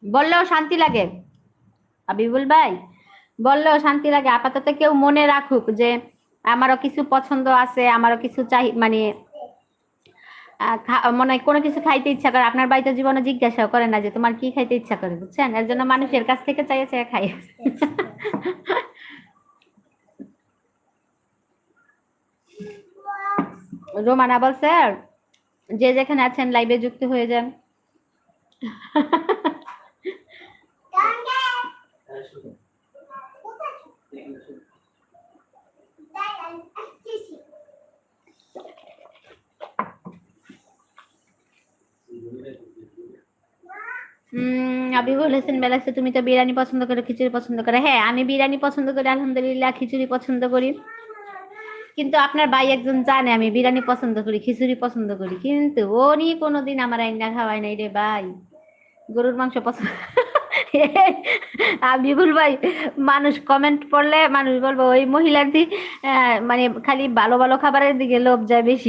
বললেও শান্তি লাগে হাবিবুল ভাই, বললেও শান্তি লাগে। আপাতত কেউ মনে রাখুক যে আমারও কিছু পছন্দ আছে, আমারও কিছু চাই, মানে মনে হয় কোনো কিছু খাইতে ইচ্ছা করে, আপনার বাড়িতে জীবনে জিজ্ঞাসা করে না যে তোমার কি খাইতে ইচ্ছা করে, বুঝছেন? এর জন্য মানুষের কাছ থেকে চাইয়ে চাইয়ে খাই। রোমানা বলছে যে যেখানে আছেন লাইভে যুক্ত হয়ে যান। আপনি বলেছেন মেলাক্সে তুমি তো বিরিয়ানি পছন্দ করো, খিচুড়ি পছন্দ করো। হ্যাঁ, আমি বিরিয়ানি পছন্দ করি আলহামদুলিল্লাহ, খিচুড়ি পছন্দ করি। কিন্তু আপনার ভাই একজন জানে আমি বিরিয়ানি পছন্দ করি, খিচুড়ি পছন্দ করি, কিন্তু উনি কোনোদিন আমার আইনা খাওয়াই নাই রে ভাই। গরুর মাংস পছন্দ। বিপুল ভাই, মানুষ কমেন্ট পড়লে মানুষ বলবো ওই মহিলার মানে খালি ভালো ভালো খাবারের দিকে লোভ যায় বেশি।